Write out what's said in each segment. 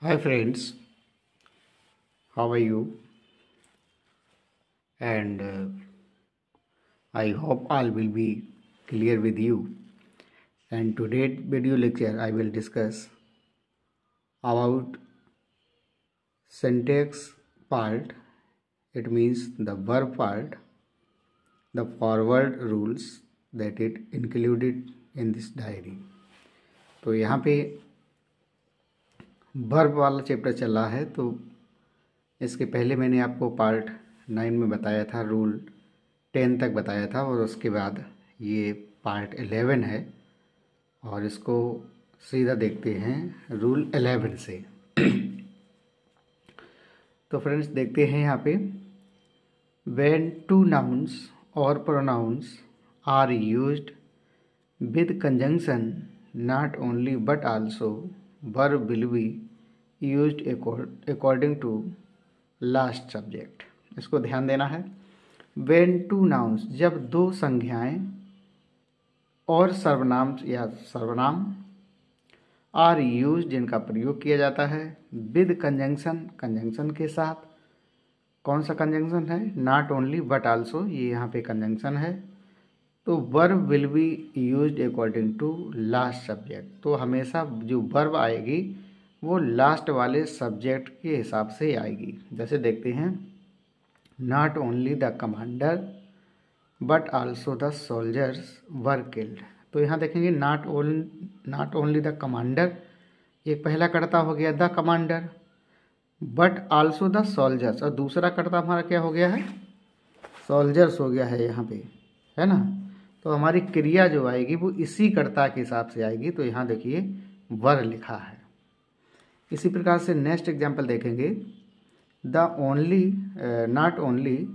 Hi friends, how are you? And I hope all will be clear with you. And today's video lecture I will discuss about syntax part. It means the verb part, the forward rules that it included in this diary. तो यहाँ पे verb वाला chapter चल रहा है। तो इसके पहले मैंने आपको पार्ट 9 में बताया था, रूल 10 तक बताया था, और उसके बाद ये पार्ट 11 है और इसको सीधा देखते हैं रूल 11 से। तो फ्रेंड्स देखते हैं यहाँ पे, व्हेन टू नाउन्स और pronouns are used with conjunction not only but also verb will be used according to last subject. इसको ध्यान देना है। व्हेन टू नाउन्स, जब दो संज्ञाएं और सर्वनाम या सर्वनाम आर यूज, जिनका प्रयोग किया जाता है, विद कंजंक्शन, कंजंक्शन के साथ। कौन सा कंजंक्शन है? नॉट ओनली बट आल्सो, ये यहाँ पे कंजंक्शन है। तो verb will be used according to last subject. तो हमेशा जो वर्ब आएगी वो लास्ट वाले सब्जेक्ट के हिसाब से आएगी। जैसे देखते हैं, not only the commander but also the soldiers were killed. तो यहाँ देखेंगे नॉट ओनली द कमांडर, एक पहला कर्ता हो गया the commander, but also the soldiers, और दूसरा कर्ता हमारा क्या हो गया है? सोल्जर्स हो गया है यहाँ पे, है ना। तो हमारी क्रिया जो आएगी वो इसी कर्ता के हिसाब से आएगी। तो यहाँ देखिए वर लिखा है। इसी प्रकार से नेक्स्ट एग्जाम्पल देखेंगे, the only not only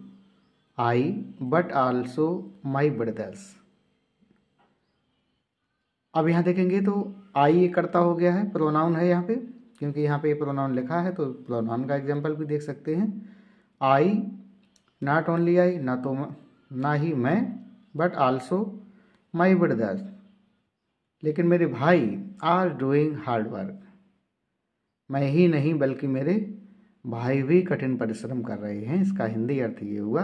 I but also my brothers. अब यहाँ देखेंगे तो आई ये कर्ता हो गया है, प्रोनाउन है यहाँ पे, क्योंकि यहाँ पे प्रोनाउन लिखा है तो प्रोनाउन का एग्जाम्पल भी देख सकते हैं। आई, नॉट ओनली आई, ना ही मैं, बट आल्सो माई ब्रदर्स, लेकिन मेरे भाई आर डूइंग हार्ड वर्क। मैं ही नहीं बल्कि मेरे भाई भी कठिन परिश्रम कर रहे हैं। इसका हिंदी अर्थ ये हुआ।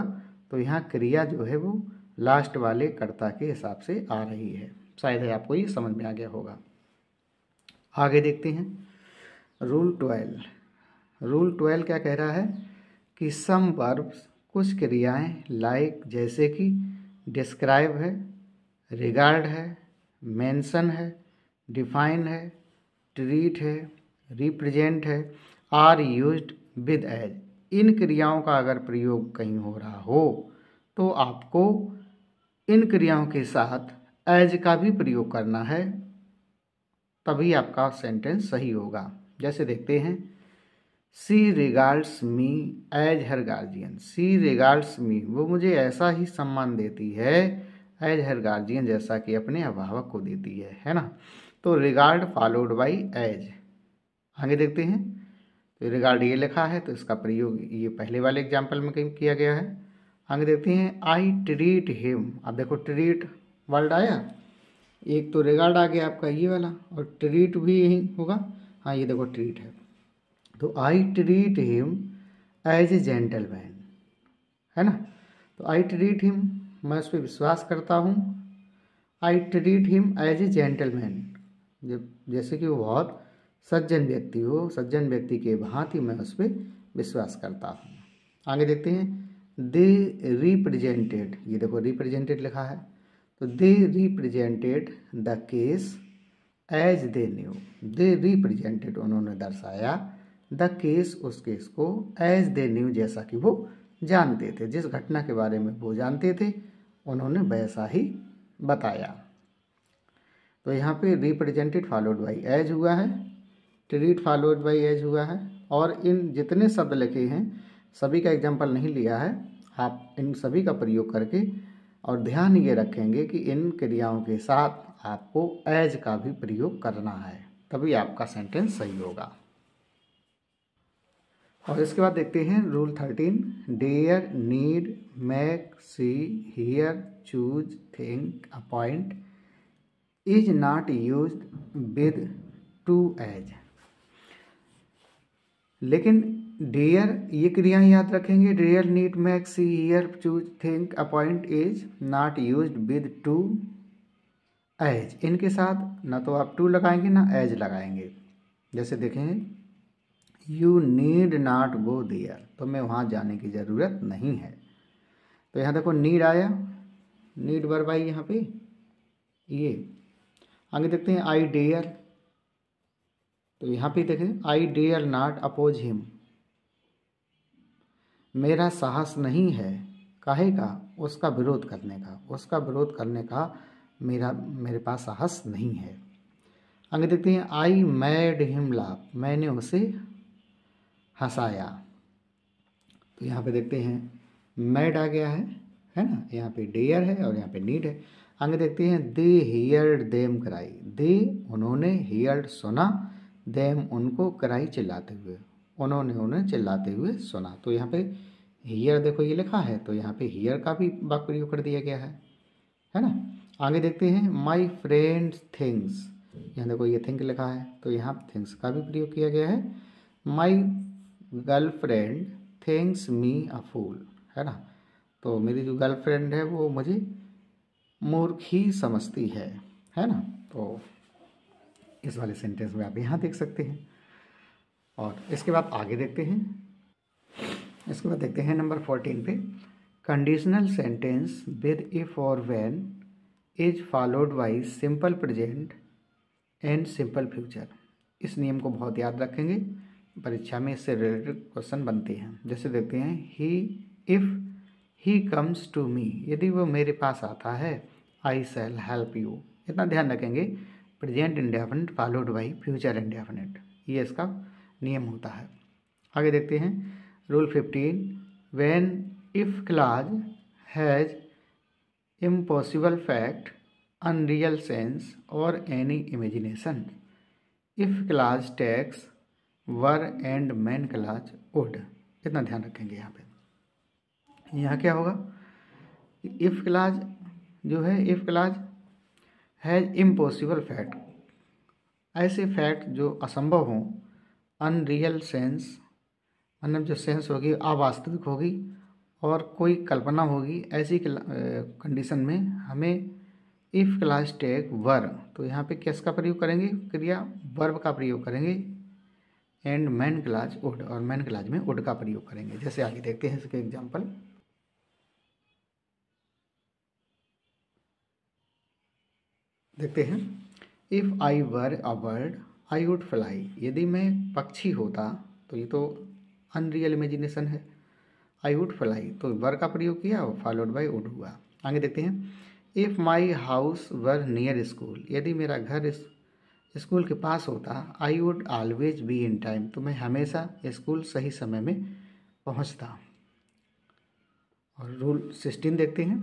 तो यहाँ क्रिया जो है वो लास्ट वाले कर्ता के हिसाब से आ रही है। शायद है आपको ये समझ में आ गया होगा। आगे देखते हैं रूल 12। रूल 12 क्या कह रहा है कि सम वर्ब्स, कुछ क्रियाएं, लाइक जैसे कि डिस्क्राइब है, रिगार्ड है, मेंशन है, डिफाइन है, ट्रीट है, रिप्रेजेंट है, आर यूज्ड विद एज। इन क्रियाओं का अगर प्रयोग कहीं हो रहा हो तो आपको इन क्रियाओं के साथ एज का भी प्रयोग करना है, तभी आपका सेंटेंस सही होगा। जैसे देखते हैं, सी रिगार्ड्स मी एज हर गार्जियन। सी रिगार्ड्स मी, वो मुझे ऐसा ही सम्मान देती है एज हर गार्जियन, जैसा कि अपने अभिभावक को देती है ना। तो रिगार्ड फॉलोड बाई एज। आगे देखते हैं, तो रिगार्ड ये लिखा है तो इसका प्रयोग ये पहले वाले एग्जाम्पल में किया गया है। आगे देखते हैं, आई ट्रीट हिम। अब देखो ट्रीट वर्ड आया, एक तो रिगार्ड आ गया आपका ये वाला, और ट्रीट भी यही होगा। हाँ ये देखो ट्रीट है, तो I treat him as a gentleman, है ना। तो आई ट्रीट हिम, मैं उस पर विश्वास करता हूँ। I treat him as a gentleman, जब जैसे कि वो बहुत सज्जन व्यक्ति हो, सज्जन व्यक्ति के भांति मैं उस पर विश्वास करता हूँ। आगे देखते हैं, दे रिप्रेजेंटेड, ये देखो रिप्रेजेंटेड लिखा है, तो they represented the case as they knew. They represented, उन्होंने दर्शाया, द केस, उस केस को, एज दे न्यू, जैसा कि वो जानते थे। जिस घटना के बारे में वो जानते थे उन्होंने वैसा ही बताया। तो यहाँ पे रिप्रेजेंटेड फॉलोड बाई एज हुआ है, ट्रीट फॉलोड बाई एज हुआ है, और इन जितने शब्द लिखे हैं सभी का एग्जाम्पल नहीं लिया है। आप इन सभी का प्रयोग करके, और ध्यान ये रखेंगे कि इन क्रियाओं के साथ आपको एज का भी प्रयोग करना है, तभी आपका सेंटेंस सही होगा। और इसके बाद देखते हैं rule 13, dare, need, make, see, hear, choose, think, appoint is not used with to as. लेकिन डियर ये क्रियाएं याद रखेंगे, dare, need, make, see, hear, choose, think, appoint is not used with to, as. इनके साथ ना तो आप टू लगाएंगे ना एज लगाएंगे। जैसे देखेंगे, you need not go there, तो मैं वहाँ जाने की ज़रूरत नहीं है। तो यहाँ देखो नीड आया, नीड वर्ब आई यहाँ पे। ये आगे देखते हैं, आई डेयर, तो यहाँ पे देखें, I dare not oppose him, मेरा साहस नहीं है, काहे का, उसका विरोध करने का, उसका विरोध करने का मेरे पास साहस नहीं है। आगे देखते हैं, आई मैड हिम लाफ, मैंने उसे हंसाया। तो यहाँ पे देखते हैं मैड आ गया है ना, यहाँ पे डेयर है और यहाँ पे नीड है। आगे देखते हैं, दे हियर्ड देम क्राई, दे उन्होंने, हियर्ड सुना, देम उनको, क्राई चिल्लाते हुए, उन्होंने उन्हें चिल्लाते हुए सुना। तो यहाँ पे हियर देखो ये लिखा है, तो यहाँ पे हियर का भी वाक्य प्रयोग कर दिया गया है ना। आगे देखते हैं, माई फ्रेंड्स थिंग्स, यहाँ देखो ये थिंक लिखा है, तो यहाँ थिंग्स का भी प्रयोग किया गया है। माई गर्लफ्रेंड थिंक्स मी अ फूल, है ना, तो मेरी जो गर्लफ्रेंड है वो मुझे मूर्ख ही समझती है ना। तो इस वाले सेंटेंस में आप यहाँ देख सकते हैं। और इसके बाद आगे देखते हैं, इसके बाद देखते हैं नंबर 14 पे, कंडीशनल सेंटेंस विद इफ और when is followed by simple present and simple future. इस नियम को बहुत याद रखेंगे, परीक्षा में इससे रिलेटेड क्वेश्चन बनते हैं। जैसे देखते हैं, he, if he comes to me, यदि वो मेरे पास आता है, आई शैल हेल्प यू। इतना ध्यान रखेंगे, present indefinite followed by future indefinite, ये इसका नियम होता है। आगे देखते हैं, rule 15, when if clause has impossible fact, unreal sense और any imagination, if clause takes were and main clause would. इतना ध्यान रखेंगे यहाँ पे। यहाँ क्या होगा, इफ क्लॉज जो है, if clause has impossible fact, ऐसे फैक्ट जो असंभव हों, अनरियल सेंस मतलब जो सेंस होगी अवास्तविक होगी, और कोई कल्पना होगी, ऐसी कंडीशन में हमें इफ क्लॉज टेक वर, तो यहाँ पे किसका प्रयोग करेंगे, क्रिया वर्ब का प्रयोग करेंगे, एंड मैन क्लॉज वुड, और मैन क्लॉज में वुड का प्रयोग करेंगे। जैसे आगे देखते हैं इसके एग्जाम्पल, देखते हैं, if I were a bird I would fly, यदि मैं पक्षी होता, तो ये तो अनरियल इमेजिनेशन है, आई वुड फ्लाई, तो वर का प्रयोग किया और फॉलोड बाय वुड हुआ। आगे देखते हैं, if my house were near school, यदि मेरा घर इस स्कूल के पास होता, I would always be in time, तो मैं हमेशा स्कूल सही समय में पहुंचता। और रूल 16 देखते हैं,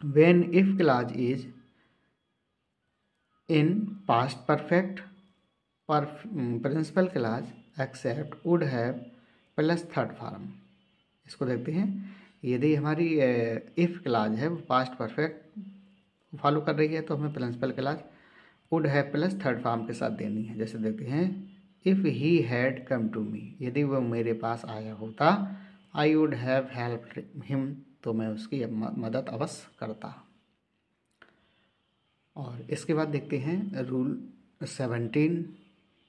when if clause is in past perfect, principal clause accept would have plus third form. इसको देखते हैं, यदि हमारी इफ क्लॉज है वो पास्ट परफेक्ट फॉलो कर रही है, तो हमें principal clause would have plus third form के साथ देनी है। जैसे देखते हैं, if he had come to me, यदि वह मेरे पास आया होता, I would have help him, तो मैं उसकी मदद अवश्य करता। और इसके बाद देखते हैं रूल 17।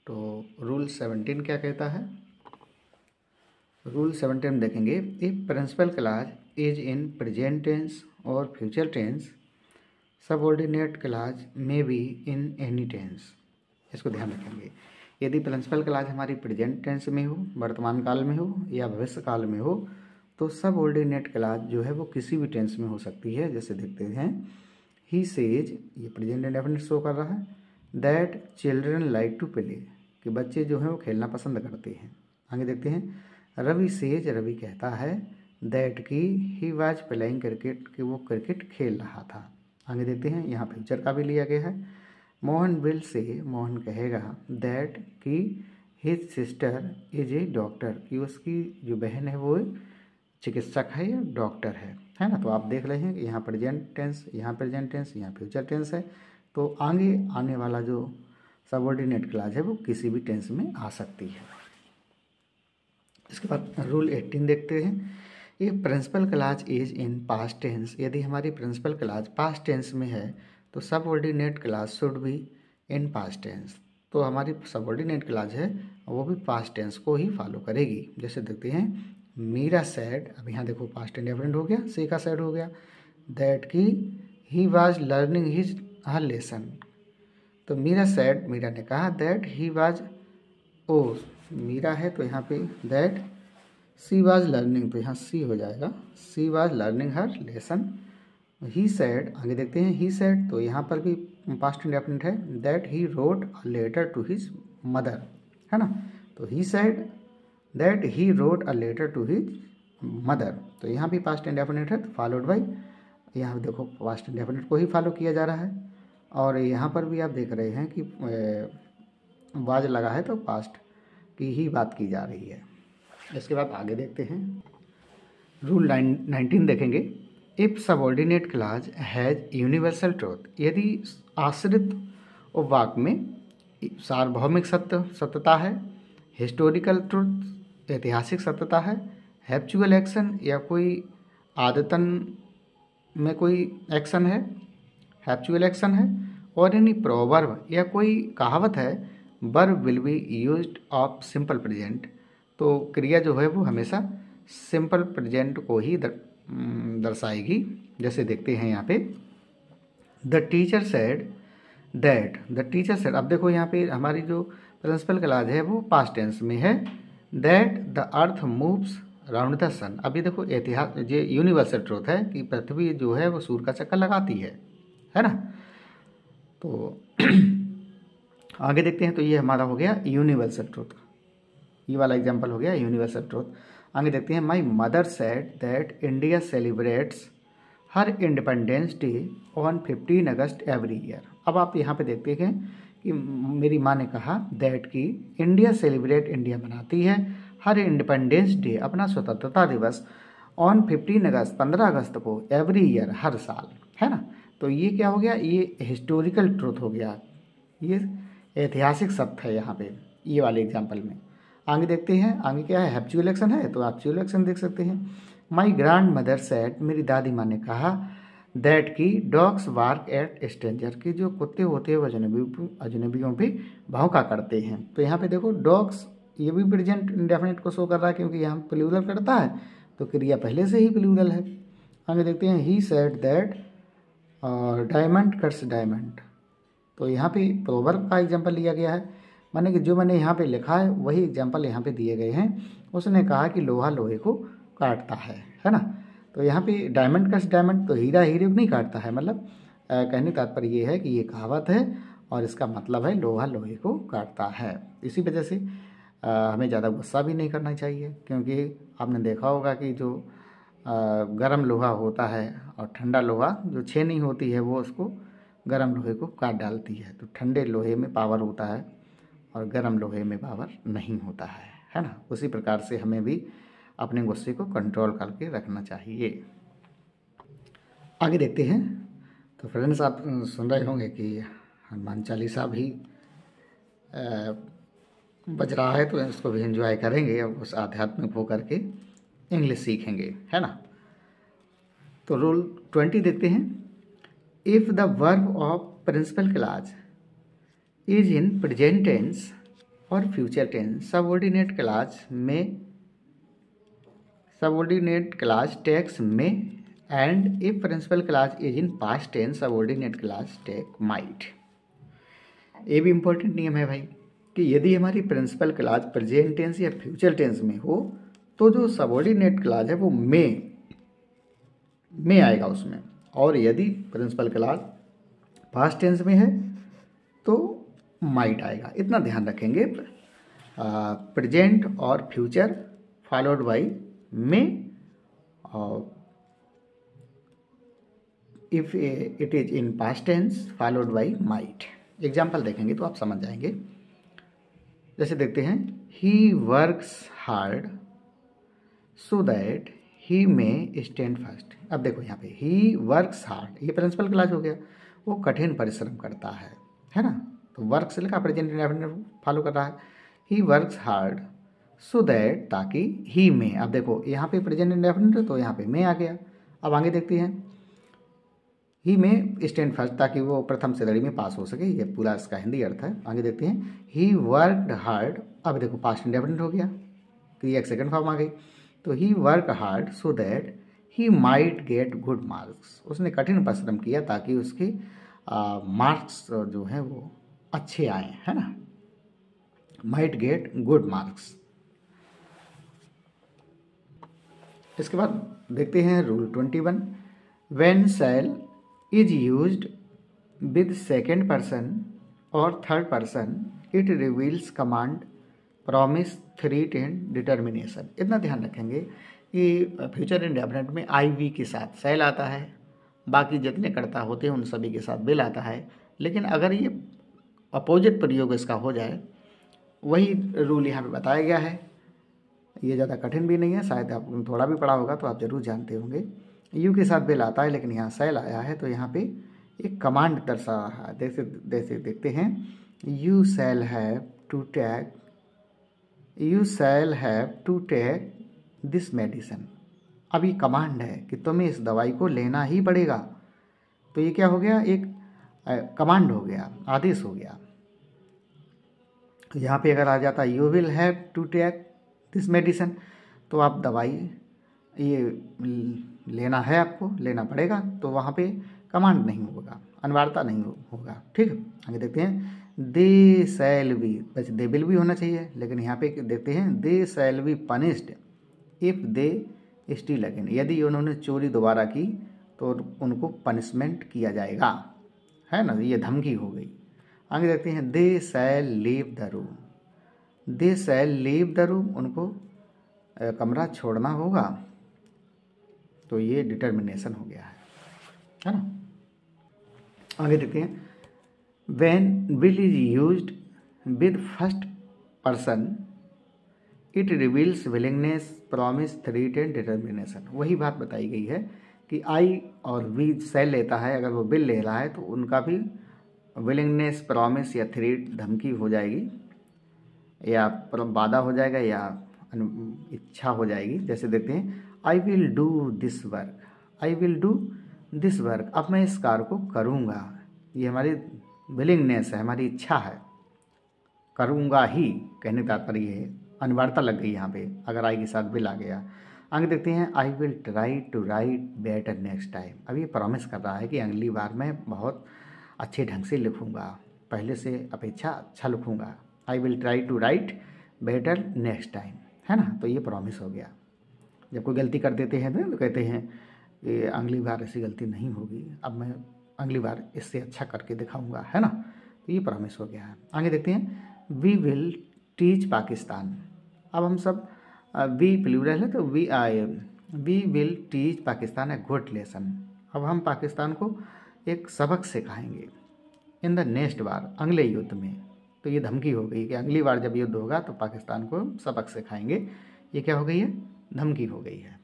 तो रूल 17 क्या कहता है, रूल 17 में देखेंगे, if principal clause is in present tense और future tense, subordinate clause may be in any tense. इसको ध्यान रखेंगे, यदि प्रिंसिपल क्लॉज हमारी प्रेजेंट टेंस में हो, वर्तमान काल में हो या भविष्य काल में हो, तो सबऑर्डिनेट क्लॉज जो है वो किसी भी टेंस में हो सकती है। जैसे देखते हैं, ही सेज, ये प्रेजेंट इंडेफिनिट शो कर रहा है, that children like to play, कि बच्चे जो हैं वो खेलना पसंद करते हैं। आगे देखते हैं, रवि सेज, रवि कहता है, दैट की ही वाज प्लेइंग क्रिकेट, कि वो क्रिकेट खेल रहा था। आगे देखते हैं, यहाँ फ्यूचर का भी लिया गया है, मोहन विल से, मोहन कहेगा, दैट कि his sister is a doctor, कि उसकी जो बहन है वो चिकित्सक है या डॉक्टर है ना। तो आप देख रहे हैं कि यहाँ प्रेजेंट टेंस, यहाँ प्रेजेंट टेंस, यहाँ फ्यूचर टेंस है, तो आगे आने वाला जो सबऑर्डिनेट क्लॉज है वो किसी भी टेंस में आ सकती है। इसके बाद रूल 18 देखते हैं। ये principal clause is in past tense, यदि हमारी प्रिंसिपल क्लॉज पास्ट टेंस में है तो subordinate clause should be in past tense. तो हमारी सबऑर्डिनेट क्लॉज है वो भी पास्ट टेंस को ही फॉलो करेगी। जैसे देखते हैं मीरा सेड, अब यहाँ देखो पास्ट इंडेफिनिट हो गया, से का सेड हो गया, दैट की he was learning his her lesson. तो मीरा सेड, मीरा ने कहा, दैट ही वाज, ओ मीरा है तो यहाँ पे दैट, सी वाज लर्निंग तो यहाँ सी हो जाएगा, she was learning her lesson. He said, आगे देखते हैं ही सेड, तो यहाँ पर भी पास्ट इंडेफिनिट है, that he wrote a letter to his mother, है ना। तो he said that he wrote a letter to his mother, तो यहाँ भी पास्ट इंडेफिनिट है, तो फॉलोड बाई, यहाँ देखो पास्ट इंडेफिनिट को ही फॉलो किया जा रहा है। और यहाँ पर भी आप देख रहे हैं कि वाज लगा है तो पास्ट की ही बात की जा रही है। इसके बाद आगे देखते हैं रूल 19 देखेंगे। If subordinate clause has universal truth, यदि आश्रित वाक्य में सार्वभौमिक सत्यता है, हिस्टोरिकल ट्रूथ ऐतिहासिक सत्यता है, हैप्चुअल एक्शन या कोई आदतन में कोई एक्शन है, हैप्चुअल एक्शन है, और यानी प्रोवर्ब या कोई कहावत है, verb will be used of simple present, तो क्रिया जो है वो हमेशा सिंपल प्रेजेंट को ही दर्शाएगी। जैसे देखते हैं यहाँ पे the teacher said that, the teacher said, अब देखो यहाँ पे हमारी जो प्रिंसिपल क्लॉज है वो पास्ट टेंस में है, that the earth moves round the sun. अभी देखो इतिहास ये यूनिवर्सल ट्रूथ है कि पृथ्वी जो है वो सूर्य का चक्कर लगाती है ना। तो आगे देखते हैं, तो ये हमारा हो गया यूनिवर्सल ट्रूथ, ये वाला एग्जांपल हो गया यूनिवर्सल ट्रूथ। आगे देखते हैं my mother said that India celebrates her independence day on 15 August every year. अब आप यहाँ पे देखते हैं कि मेरी माँ ने कहा दैट की इंडिया सेलिब्रेट, इंडिया मनाती है हर इंडिपेंडेंस डे, अपना स्वतंत्रता दिवस, ऑन 15 अगस्त 15 अगस्त को, एवरी ईयर हर साल, है ना। तो ये क्या हो गया, ये हिस्टोरिकल ट्रूथ हो गया, ये ऐतिहासिक सत्य है यहाँ पे ये वाले एग्जाम्पल में। आगे देखते हैं, आगे क्या है, हैप्चुअल एक्शन है, तो हैप्चुअल एक्शन देख सकते हैं। माई ग्रैंड मदर सेड, मेरी दादी माँ ने कहा, दैट की डॉग्स बार्क एट स्ट्रेंजर, की जो कुत्ते होते हैं वो अजनबियों पे भौंका करते हैं। तो यहाँ पे देखो डॉग्स, ये भी प्रेजेंट इंडेफिनिट को शो कर रहा है क्योंकि यहाँ प्लूरल करता है तो क्रिया पहले से ही प्लूरल है। आगे देखते हैं he said that diamond cuts diamond, तो यहाँ पे प्रोवर्ब का एग्जाम्पल लिया गया है, माने कि जो मैंने यहाँ पे लिखा है वही एग्जाम्पल यहाँ पे दिए गए हैं। उसने कहा कि लोहा लोहे को काटता है ना। तो यहाँ पे डायमंड कट्स डायमंड, तो हीरा हीरे को नहीं काटता है, मतलब कहने तात्पर्य ये है कि ये कहावत है और इसका मतलब है लोहा लोहे को काटता है। इसी वजह से हमें ज़्यादा गुस्सा भी नहीं करना चाहिए, क्योंकि आपने देखा होगा कि जो गर्म लोहा होता है और ठंडा लोहा जो छेनी होती है वो उसको गर्म लोहे को काट डालती है। तो ठंडे लोहे में पावर होता है और गर्म लोहे में पावर नहीं होता है ना। उसी प्रकार से हमें भी अपने गुस्से को कंट्रोल करके रखना चाहिए। आगे देखते हैं, तो फ्रेंड्स आप सुन रहे होंगे कि हनुमान चालीसा भी बज रहा है, तो इसको भी एंजॉय करेंगे और उस आध्यात्मिक होकर के इंग्लिश सीखेंगे, है ना। तो रूल 20 देखते हैं। If the verb of principal clause is in present tense और future tense, subordinate clause takes may, and if principal clause is in past tense subordinate clause take might. ये भी इम्पोर्टेंट नियम है भाई कि यदि हमारी प्रिंसिपल क्लॉज प्रेजेंट टेंस या फ्यूचर टेंस में हो तो जो सबऑर्डिनेट क्लॉज है वो में आएगा उसमें, और यदि प्रिंसिपल क्लॉज पास्ट टेंस में है तो माइट आएगा। इतना ध्यान रखेंगे, प्रेजेंट और फ्यूचर फॉलोड बाई में, और if it is in past tense followed by might. Example देखेंगे तो आप समझ जाएंगे। जैसे देखते हैं, he works hard so that he may stand first. अब देखो यहाँ पे ही वर्क्स हार्ड, ये प्रिंसिपल क्लॉज हो गया, वो कठिन परिश्रम करता है ना। तो वर्क से लिखा प्रेजेंट इंडेफिनिट फॉलो कर रहा है। ही वर्क्स हार्ड सो दैट, ताकि ही में, अब देखो यहाँ पे प्रेजेंट इंडेफिनिट है तो यहाँ पे में आ गया। अब आगे देखते हैं, ही में स्टैंड फर्स्ट, ताकि वो प्रथम श्रेणी में पास हो सके, ये पूरा इसका हिंदी अर्थ है। आगे देखते हैं, ही वर्कड हार्ड, अब देखो पास्ट इंडेफिनिट हो गया, क्रिया सेकंड फॉर्म आ गई। तो he work hard so that he might get good marks, उसने कठिन परिश्रम किया ताकि उसके मार्क्स जो हैं वो अच्छे आए, है ना, माइट गेट गुड मार्क्स। इसके बाद देखते हैं rule 21, when shall is used with second person और third person it reveals command, promise, threat and determination. इतना ध्यान रखेंगे कि फ्यूचर इंडेफिनिट में आई वी के साथ शैल आता है, बाकी जितने कर्ता होते हैं उन सभी के साथ विल आता है। लेकिन अगर ये अपोजिट प्रयोग इसका हो जाए, वही रूल यहाँ पे बताया गया है। ये ज़्यादा कठिन भी नहीं है, शायद आपने थोड़ा भी पढ़ा होगा तो आप जरूर जानते होंगे। यू के साथ विल आता है लेकिन यहाँ शैल आया है, तो यहाँ पे एक कमांड दर्शा रहा है। जैसे देखते हैं, you shall have to take, you shall have to take this medicine. अब ये कमांड है कि तुम्हें इस दवाई को लेना ही पड़ेगा। तो ये क्या हो गया, एक कमांड हो गया, आदेश हो गया। तो यहाँ पे अगर आ जाता you will have to take this medicine, तो आप दवाई ये लेना है, आपको लेना पड़ेगा, तो वहाँ पे कमांड नहीं होगा, अनिवार्यता नहीं होगा। ठीक है, आगे देखते हैं, दे शैल बी, वैसे दे विल भी होना चाहिए, लेकिन यहाँ पे देखते हैं, they shall be punished if they steal again, यदि उन्होंने चोरी दोबारा की तो उनको पनिशमेंट किया जाएगा, है ना, ये धमकी हो गई। आगे देखते हैं, they shall leave the room, they shall leave the room, उनको कमरा छोड़ना होगा, तो ये डिटर्मिनेशन हो गया है ना। आगे देखते हैं, when will is used with first person it reveals willingness, promise, threat and determination. वही बात बताई गई है कि आई और वी शैल लेता है, अगर वो विल ले रहा है तो उनका भी विलिंगनेस, प्रॉमिस या थ्रेट, धमकी हो जाएगी, या वादा हो जाएगा, या इच्छा हो जाएगी। जैसे देखते हैं, I will do this work, I will do this work, अब मैं इस कार्य को करूँगा, ये हमारी विलिंगनेस है, हमारी इच्छा है, करूँगा ही, कहने का तात्पर्य है, अनिवार्यता लग गई यहाँ पे अगर आई के साथ विल आ गया। आगे देखते हैं, I will try to write better next time, अब ये प्रॉमिस कर रहा है कि अगली बार मैं बहुत अच्छे ढंग से लिखूँगा, पहले से अपेक्षा अच्छा लिखूँगा। I will try to write better next time, है ना, तो ये प्रॉमिस हो गया। जब कोई गलती कर देते हैं तो कहते हैं कि अगली बार ऐसी गलती नहीं होगी, अब मैं अगली बार इससे अच्छा करके दिखाऊंगा, है ना, तो ये प्रॉमिस हो गया है। आगे देखते हैं, वी विल टीच पाकिस्तान, अब हम सब वी प्लूरल है तो we will teach Pakistan a good lesson, अब हम पाकिस्तान को एक सबक सिखाएंगे इन द नेक्स्ट बार, अगले युद्ध में। तो ये धमकी हो गई कि अगली बार जब युद्ध होगा तो पाकिस्तान को सबक सिखाएंगे, ये क्या हो गई है, धमकी हो गई है।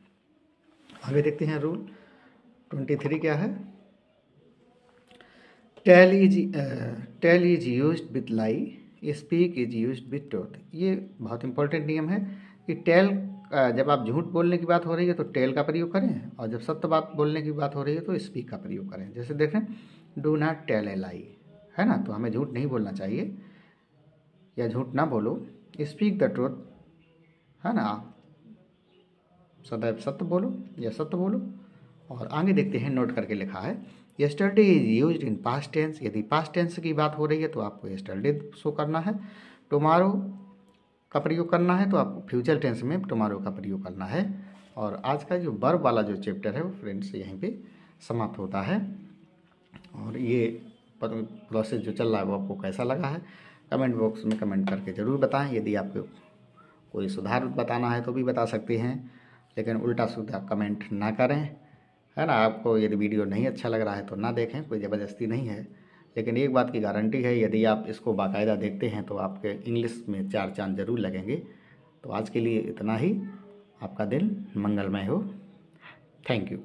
आगे देखते हैं रूल 23 क्या है, tell is used with lie, speak is used with truth. ये बहुत इंपॉर्टेंट नियम है कि टेल, जब आप झूठ बोलने की बात हो रही है तो टेल का प्रयोग करें, और जब सत्य बात बोलने की बात हो रही है तो स्पीक का प्रयोग करें। जैसे देखें, डू नॉट टेल ए लाई, है ना, तो हमें झूठ नहीं बोलना चाहिए, या झूठ ना बोलो, स्पीक द ट्रूथ, है ना, सदैव सत्य बोलो या सत्य बोलो। और आगे देखते हैं, नोट करके लिखा है, yesterday is used in past tense, यदि पास्ट टेंस की बात हो रही है तो आपको यस्टरडे शो करना है, टुमारो का प्रयोग करना है तो आपको फ्यूचर टेंस में टुमारो का प्रयोग करना है। और आज का जो वर्ब वाला जो चैप्टर है वो फ्रेंड्स यहीं पे समाप्त होता है। और ये प्रोसेस जो चल रहा है वो आपको कैसा लगा है, कमेंट बॉक्स में कमेंट करके ज़रूर बताएं। यदि आपको कोई सुधार बताना है तो भी बता सकते हैं, लेकिन उल्टा सीधा कमेंट ना करें, है ना। आपको यदि वीडियो नहीं अच्छा लग रहा है तो ना देखें, कोई ज़बरदस्ती नहीं है, लेकिन एक बात की गारंटी है, यदि आप इसको बाकायदा देखते हैं तो आपके इंग्लिश में 4 चांद ज़रूर लगेंगे। तो आज के लिए इतना ही, आपका दिन मंगलमय हो। Thank you.